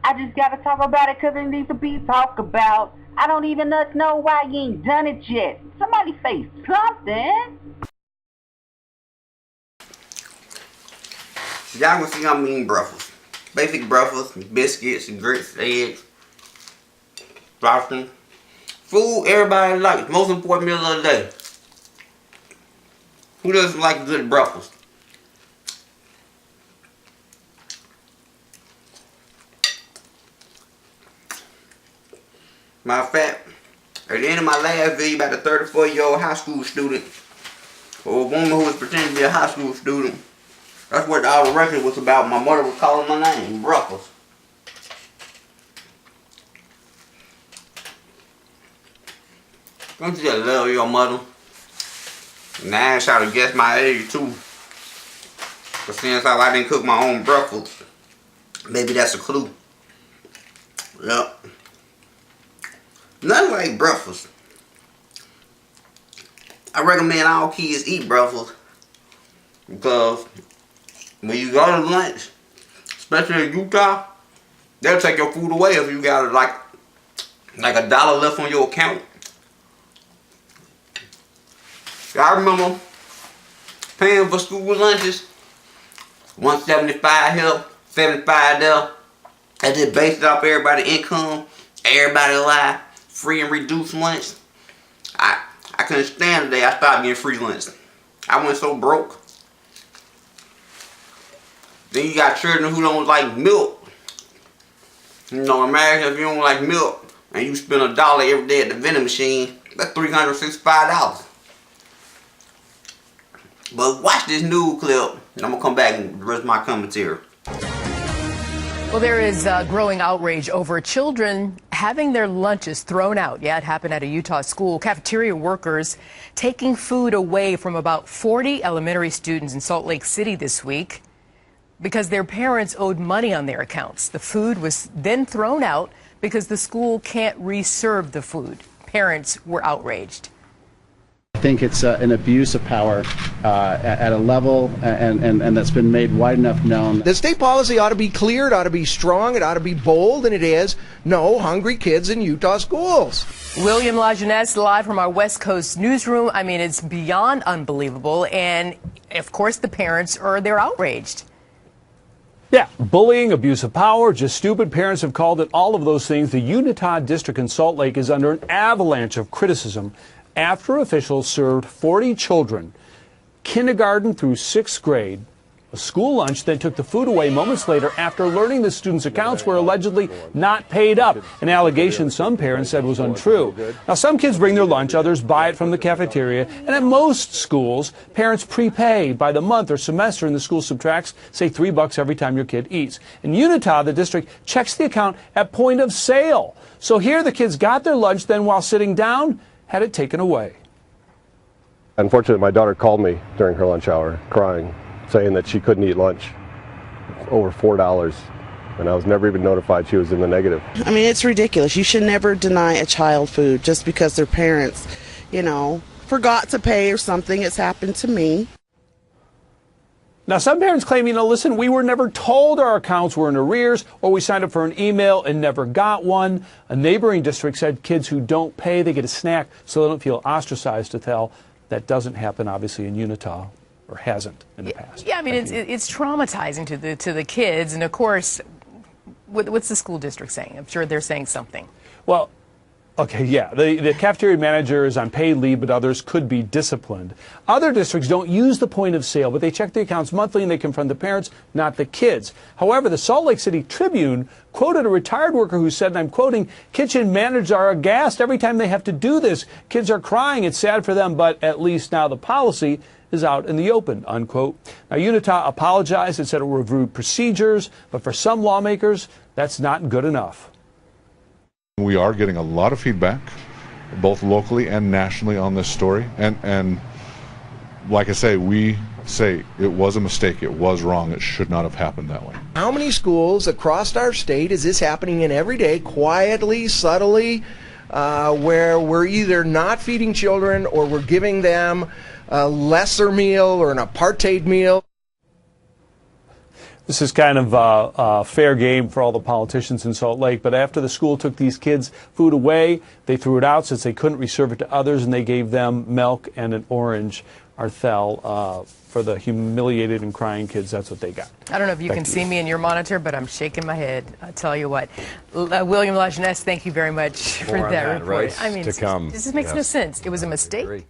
I just gotta talk about it 'cause it needs to be talked about. I don't even know why you ain't done it yet. Somebody say something. Y'all gonna see I'm eating breakfast. Basic breakfast, biscuits, grits, eggs, frosting. Food everybody likes. Most important meal of the day. Who doesn't like a good breakfast? Matter of fact, at the end of my last video about the 34-year-old high school student, or a woman who was pretending to be a high school student, that's what all the record was about. My mother was calling my name, breakfast. Don't you just love your mother? Now I try to guess my age too. But since I didn't cook my own breakfast, maybe that's a clue. Yep. Nothing like breakfast. I recommend all kids eat breakfast because when you go to lunch, especially in Utah, they'll take your food away if you got like $1 left on your account. I remember paying for school lunches, $175 here, $75 there. I just based it off everybody's income, everybody alive, free and reduced lunch. I couldn't stand the day I stopped getting free lunch. I went so broke. Then you got children who don't like milk. You know, imagine if you don't like milk and you spend $1 every day at the vending machine, that's $365. But watch this news clip, and I'm going to come back and the rest of my commentary. Well, there is growing outrage over children having their lunches thrown out. Yeah, it happened at a Utah school. Cafeteria workers taking food away from about 40 elementary students in Salt Lake City this week because their parents owed money on their accounts. The food was then thrown out because the school can't reserve the food. Parents were outraged. I think it's an abuse of power at a level and that's been made wide enough known. The state policy ought to be clear, it ought to be strong, it ought to be bold, and it is. No hungry kids in Utah schools. William Lajeunesse live from our West Coast newsroom. I mean, it's beyond unbelievable. And, of course, the parents they're outraged. Yeah, bullying, abuse of power, just stupid. Parents have called it all of those things. The Unitah District in Salt Lake is under an avalanche of criticism after officials served 40 children, kindergarten through 6th grade, a school lunch, then took the food away moments later after learning the students' accounts were allegedly not paid up, an allegation some parents said was untrue. Now, some kids bring their lunch, others buy it from the cafeteria, and at most schools, parents prepay by the month or semester, and the school subtracts, say, $3 every time your kid eats. In Unitah, the district checks the account at point of sale. So here the kids got their lunch, then while sitting down, had it taken away. Unfortunately, my daughter called me during her lunch hour crying, saying that she couldn't eat lunch, over $4, and I was never even notified she was in the negative. I mean, it's ridiculous. You should never deny a child food just because their parents, forgot to pay or something. It's happened to me. Now, some parents claim, listen, we were never told our accounts were in arrears, or we signed up for an email and never got one. A neighboring district said kids who don't pay, they get a snack so they don't feel ostracized to tell. That doesn't happen, obviously, in Unitah, or hasn't in the past. Yeah, I mean, it's traumatizing to the kids. And, of course, what's the school district saying? I'm sure they're saying something. Well, okay, yeah, the cafeteria manager is on paid leave, but others could be disciplined. Other districts don't use the point of sale, but they check the accounts monthly and they confront the parents, not the kids. However, the Salt Lake City Tribune quoted a retired worker who said, and I'm quoting, "Kitchen managers are aghast every time they have to do this. Kids are crying. It's sad for them, but at least now the policy is out in the open," unquote. Now, Unitah apologized and said it will review procedures, but for some lawmakers, that's not good enough. We are getting a lot of feedback, both locally and nationally, on this story. And like I say, we say it was a mistake. It was wrong. It should not have happened that way. How many schools across our state is this happening in every day, quietly, subtly, where we're either not feeding children or we're giving them a lesser meal or an apartheid meal? This is kind of fair game for all the politicians in Salt Lake, but after the school took these kids' food away, they threw it out since they couldn't reserve it to others, and they gave them milk and an orange Arthel for the humiliated and crying kids. That's what they got. I don't know if you can see me in your monitor, but I'm shaking my head. I'll tell you what. William LaJeunesse, thank you very much for that report. Right? I mean, to come. This just makes no sense. It was a mistake.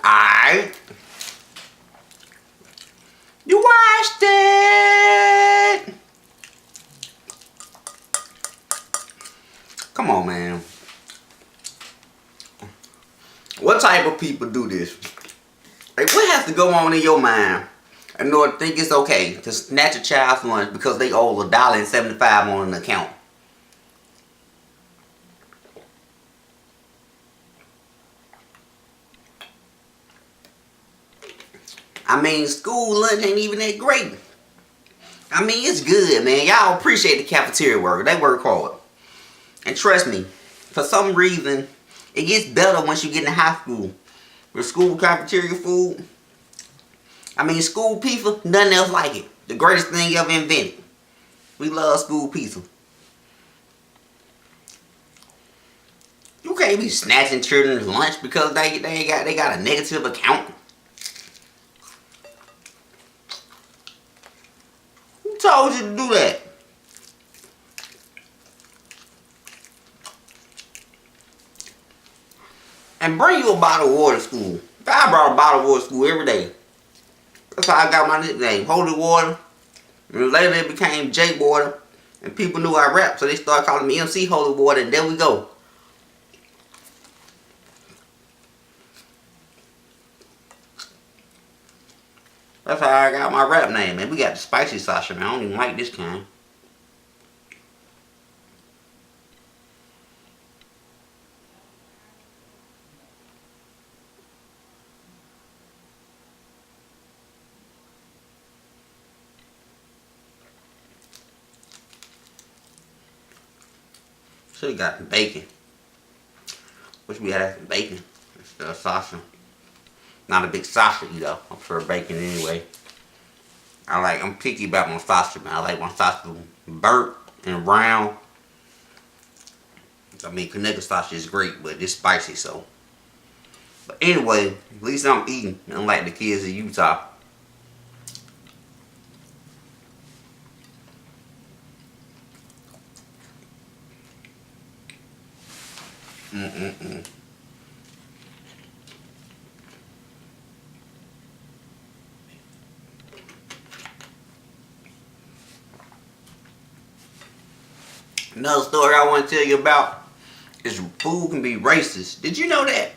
Alright. You watched it. Come on, man. What type of people do this? Like, what has to go on in your mind in order to think it's okay to snatch a child's lunch because they owe $1.75 on an account? I mean, school lunch ain't even that great. I mean, it's good, man. Y'all appreciate the cafeteria worker. They work hard. And trust me, for some reason, it gets better once you get in high school. With school cafeteria food, I mean, school pizza, nothing else like it. The greatest thing ever invented. We love school pizza. You can't be snatching children's lunch because they got a negative account. Who told you to do that? And bring you a bottle of water to school. I brought a bottle of water to school every day. That's how I got my nickname, Holy Water. And later it became J Water. And people knew I rap, so they started calling me MC Holy Water, and there we go. That's how I got my rap name, man. We got the spicy Sasha, man. I don't even like this kind. Should have got some bacon. Wish we had some bacon instead of sausage. Not a big sausage eater. I prefer bacon anyway. I'm picky about my sausage, man. I like my sausage burnt and brown. I mean, Connecticut sausage is great, but it's spicy, so. But anyway, at least I'm eating, unlike the kids in Utah. Another story I want to tell you about is food can be racist. Did you know that?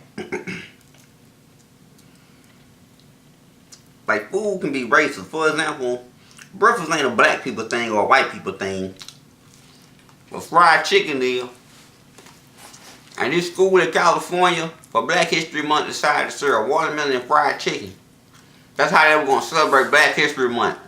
Like, food can be racist. For example, breakfast ain't a black people thing or a white people thing. But fried chicken is. And this school in California, for Black History Month, decided to serve watermelon and fried chicken. That's how they were going to celebrate Black History Month.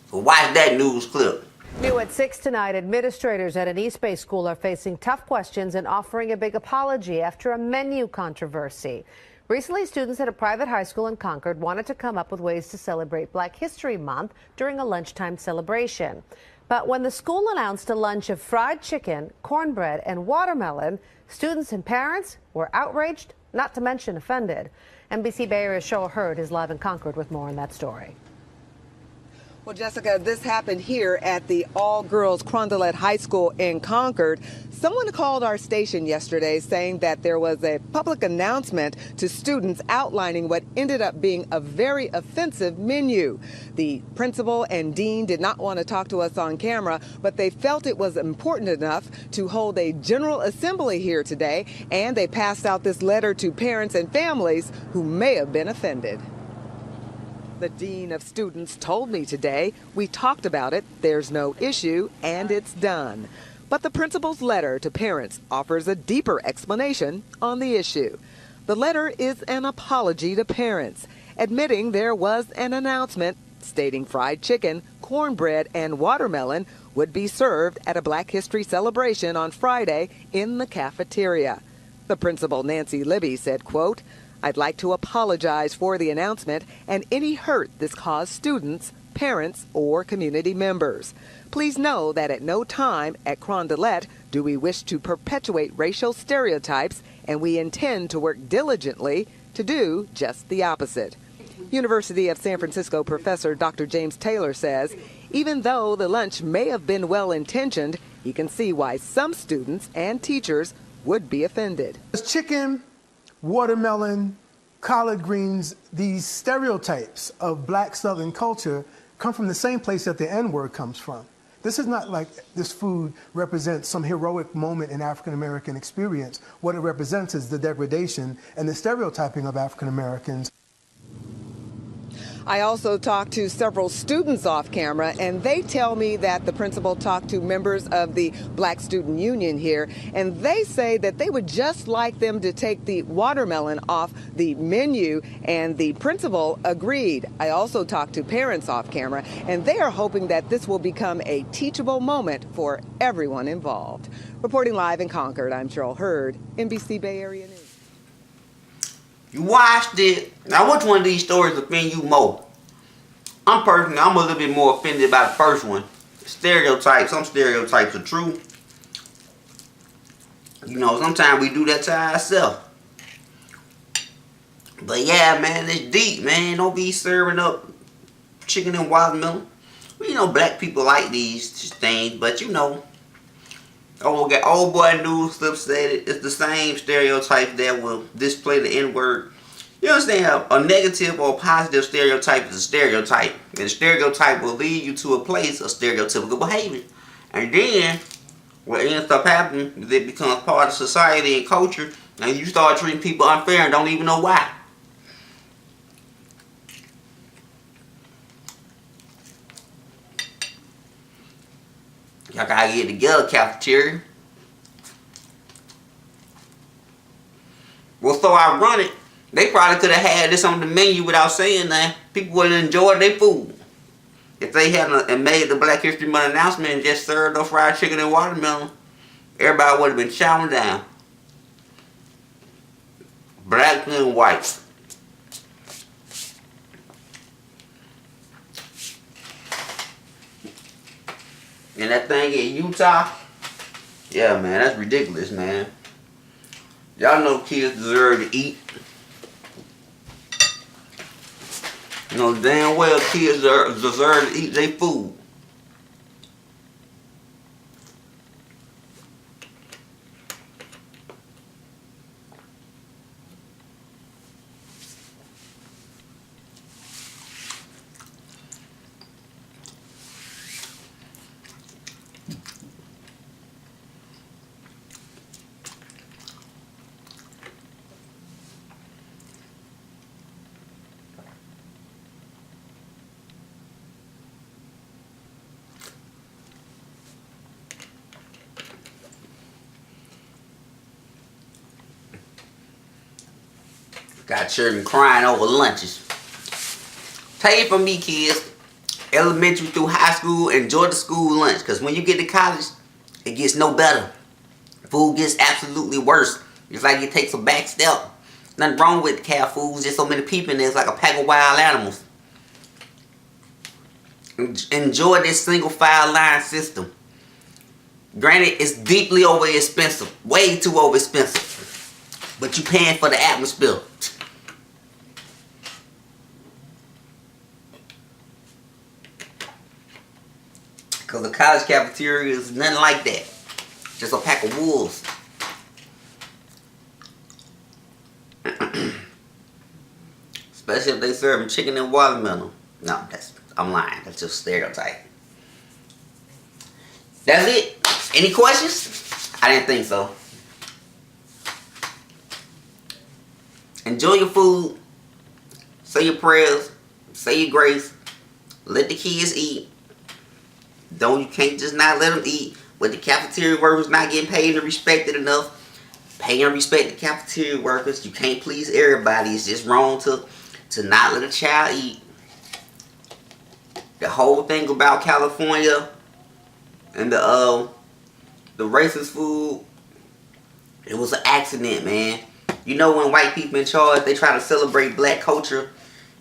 So watch that news clip. New at 6 tonight, administrators at an East Bay school are facing tough questions and offering a big apology after a menu controversy. Recently, students at a private high school in Concord wanted to come up with ways to celebrate Black History Month during a lunchtime celebration. But when the school announced a lunch of fried chicken, cornbread, and watermelon, students and parents were outraged, not to mention offended. NBC Bay Area Cheryl Hurd is live in Concord with more on that story. Well, Jessica, this happened here at the all-girls Crondelet High School in Concord. Someone called our station yesterday saying that there was a public announcement to students outlining what ended up being a very offensive menu. The principal and dean did not want to talk to us on camera, but they felt it was important enough to hold a general assembly here today, and they passed out this letter to parents and families who may have been offended. The dean of students told me today, we talked about it, there's no issue, and it's done. But the principal's letter to parents offers a deeper explanation on the issue. The letter is an apology to parents, admitting there was an announcement stating fried chicken, cornbread, and watermelon would be served at a Black History celebration on Friday in the cafeteria. The principal, Nancy Libby, said, quote, "I'd like to apologize for the announcement and any hurt this caused students, parents, or community members. Please know that at no time at Crondelet do we wish to perpetuate racial stereotypes, and we intend to work diligently to do just the opposite." University of San Francisco professor Dr. James Taylor says, even though the lunch may have been well-intentioned, he can see why some students and teachers would be offended. Chicken, watermelon, collard greens, these stereotypes of black Southern culture come from the same place that the N-word comes from. This is not like this food represents some heroic moment in African American experience. What it represents is the degradation and the stereotyping of African Americans. I also talked to several students off camera, and they tell me that the principal talked to members of the Black Student Union here, and they say that they would just like them to take the watermelon off the menu, and the principal agreed. I also talked to parents off camera, and they are hoping that this will become a teachable moment for everyone involved. Reporting live in Concord, I'm Cheryl Hurd, NBC Bay Area News. You watched it. Now, which one of these stories offend you more? I'm a little bit more offended by the first one. Stereotypes. Some stereotypes are true. You know, sometimes we do that to ourselves. But yeah, man, it's deep, man. Don't be serving up chicken and watermelon. Well, you know, black people like these things, but you know, old boy news clip said it's the same stereotype that will display the N-word. You understand? A negative or positive stereotype is a stereotype. And a stereotype will lead you to a place of stereotypical behavior. And then, what ends up happening is it becomes part of society and culture, and you start treating people unfair and don't even know why. Y'all gotta get together, cafeteria. Well, so ironic, they probably could have had this on the menu without saying that. People would have enjoyed their food. If they hadn't made the Black History Month announcement and just served up fried chicken and watermelon, everybody would have been chowing down. Black and white. And that thing in Utah, yeah, man, that's ridiculous, man. Y'all know kids deserve to eat. You know damn well kids deserve to eat their food. Got children crying over lunches. Tell you from me, kids, elementary through high school, enjoy the school lunch. Because when you get to college, it gets no better. Food gets absolutely worse. It's like it takes a back step. Nothing wrong with cat food, just so many people in there. It's like a pack of wild animals. Enjoy this single file line system. Granted, it's deeply over expensive. Way too over expensive. But you paying for the atmosphere. Because the college cafeteria is nothing like that. Just a pack of wolves. Especially if they serving chicken and watermelon. No, I'm lying. That's just a stereotype. That's it. Any questions? I didn't think so. Enjoy your food. Say your prayers. Say your grace. Let the kids eat. You can't just not let them eat. But the cafeteria workers not getting paid and respected enough. Pay and respect the cafeteria workers. You can't please everybody. It's just wrong to not let a child eat. The whole thing about California and the racist food It was an accident, man. You know when white people in charge, they try to celebrate black culture,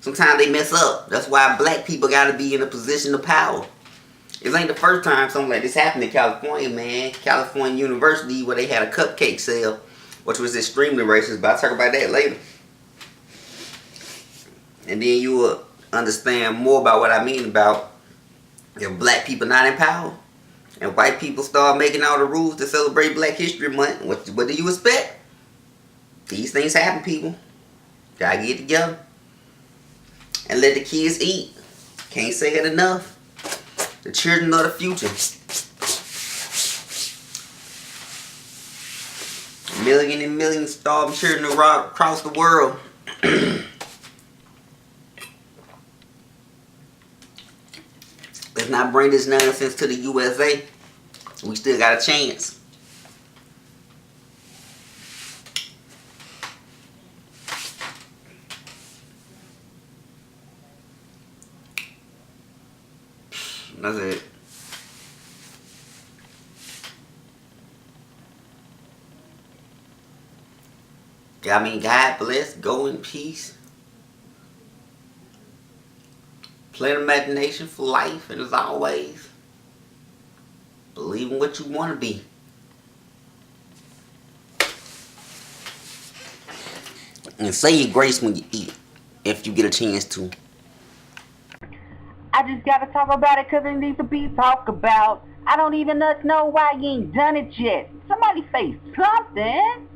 sometimes they mess up. That's why black people got to be in a position of power. It ain't the first time something like this happened in California, man. California University, where they had a cupcake sale, which was extremely racist, but I'll talk about that later. And then you will understand more about what I mean about if black people not in power and white people start making all the rules to celebrate Black History Month. What do you expect? These things happen, people. Gotta get together and let the kids eat. Can't say it enough. The children of the future. Millions and millions of starving children across the world. Let's not bring this nonsense to the USA. We still got a chance. That's it. I mean, God bless. Go in peace. Play imagination for life. And as always, believe in what you want to be. And say your grace when you eat, if you get a chance to. I just gotta talk about it because it needs to be talked about. I don't even know why you ain't done it yet. Somebody say something.